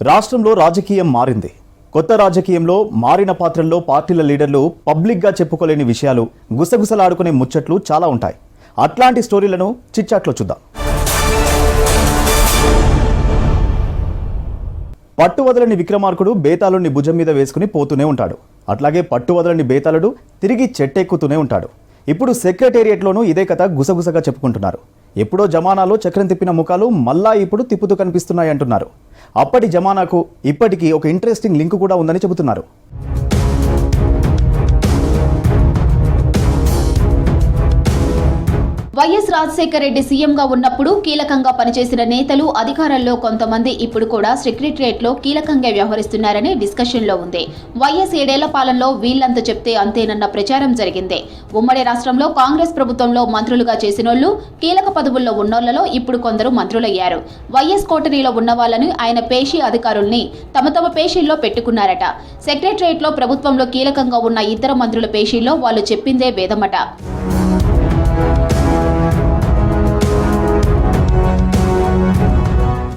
రాష్ట్రంలో రాజకీయం మారింది. కొత్త రాజకీయంలో మారిన పాత్రల్లో పార్టీల లీడర్లు పబ్లిక్గా చెప్పుకోలేని విషయాలు, గుసగుసలాడుకునే ముచ్చట్లు చాలా ఉంటాయి. అట్లాంటి స్టోరీలను చిట్చాట్లో చూద్దాం. పట్టువదలని విక్రమార్కుడు బేతాళుడిని భుజం మీద వేసుకుని పోతూనే ఉంటాడు. అట్లాగే పట్టువదలని బేతాళుడు తిరిగి చెట్టెక్కుతూనే ఉంటాడు. ఇప్పుడు సెక్రటేరియట్లోనూ ఇదే కథ గుసగుసగా చెప్పుకుంటున్నారు. ఎప్పుడో జమానాలో చక్రం తిప్పిన ముఖాలు మళ్ళా ఇప్పుడు తిప్పుతూ కనిపిస్తున్నాయి అంటున్నారు. అప్పటి జమానాకు ఇప్పటికీ ఒక ఇంట్రెస్టింగ్ లింక్ కూడా ఉందని చెబుతున్నారు. వైఎస్ రాజశేఖర రెడ్డి సీఎంగా ఉన్నప్పుడు కీలకంగా పనిచేసిన నేతలు, అధికారంలో కొంతమంది ఇప్పుడు కూడా సెక్రటరియట్లో కీలకంగా వ్యవహరిస్తున్నారనే డిస్కషన్లో ఉంది. వైఎస్ 7 ఏళ్ల పాలనలో వీళ్లంతా చెప్తే అంతేనన్న ప్రచారం జరిగింది. ఉమ్మడి రాష్ట్రంలో కాంగ్రెస్ ప్రభుత్వంలో మంత్రులుగా చేసినోళ్లు, కీలక పదవుల్లో ఉన్నోళ్లలో ఇప్పుడు కొందరు మంత్రులయ్యారు. వైఎస్ కోటరీలో ఉన్న వాళ్ళని ఆయన పేషీ అధికారుల్ని తమ పేషీల్లో పెట్టుకున్నారట. సెక్రటరియట్లో ప్రభుత్వంలో కీలకంగా ఉన్న ఇతర మంత్రుల పేషీల్లో వాళ్ళు చెప్పిందే వేదమట.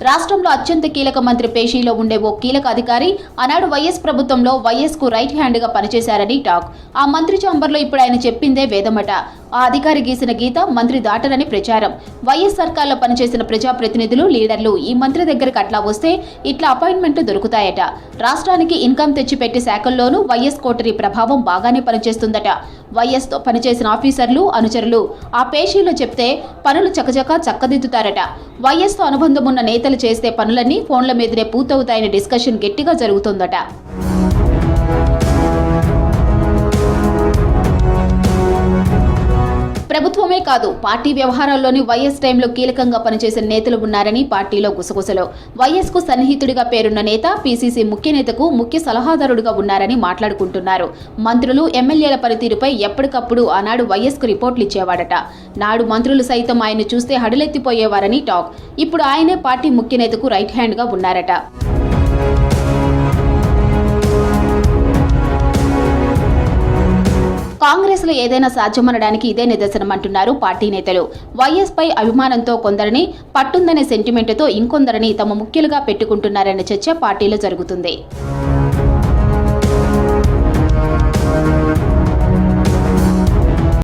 రాష్ట్రంలో అత్యంత కీలక మంత్రి పేషీలో ఉండే ఓ కీలక అధికారి ఆనాడు వైఎస్ ప్రభుత్వంలో వైఎస్ కు రైట్ హ్యాండ్ గా పనిచేశారని టాక్. ఆ మంత్రి చాంబర్లో ఇప్పుడు ఆయన చెప్పిందే వేదమట. ఆ అధికారి గీసిన గీత మంత్రి దాటరని ప్రచారం. వైఎస్ సర్కార్లో పనిచేసిన ప్రజాప్రతినిధులు, లీడర్లు ఈ మంత్రి దగ్గరకు అట్లా వస్తే ఇట్లా అపాయింట్మెంట్ దొరుకుతాయట. రాష్ట్రానికి ఇన్కమ్ తెచ్చిపెట్టే శాఖల్లోనూ వైఎస్ కోటరీ ప్రభావం బాగానే పనిచేస్తుందట. వైఎస్ తో పనిచేసిన ఆఫీసర్లు, అనుచరులు ఆ పేషీలో చెప్తే పనులు చక్కదిద్దుతారట. వైఎస్ తో అనుబంధం ఉన్న నేతలు చేస్తే పనులన్నీ ఫోన్ల మీదనే పూర్తవుతాయనే డిస్కషన్ గట్టిగా జరుగుతుందట. ప్రభుత్వమే కాదు, పార్టీ వ్యవహారాల్లోని వైఎస్ టైంలో కీలకంగా పనిచేసిన నేతలు ఉన్నారని పార్టీలో గుసగుసలో. వైఎస్ కు సన్నిహితుడిగా పేరున్న నేత పీసీసీ ముఖ్య నేతకు ముఖ్య సలహాదారుడిగా ఉన్నారని మాట్లాడుకుంటున్నారు. మంత్రులు, ఎమ్మెల్యేల పనితీరుపై ఎప్పటికప్పుడు ఆనాడు వైఎస్ కు రిపోర్ట్లు ఇచ్చేవాడట. నాడు మంత్రులు సైతం ఆయన్ని చూస్తే హడలెత్తిపోయేవారని టాక్. ఇప్పుడు ఆయనే పార్టీ ముఖ్య నేతకు రైట్ హ్యాండ్ గా ఉన్నారట. కాంగ్రెస్ లో ఏదైనా సాధ్యమనడానికి ఇదే నిదర్శనం అంటున్నారు పార్టీ నేతలు. వైఎస్ పై అభిమానంతో కొందరిని, పట్టుందనే సెంటిమెంట్తో ఇంకొందరిని తమ ముఖ్యులుగా పెట్టుకుంటున్నారనే చర్చ పార్టీలో జరుగుతుంది.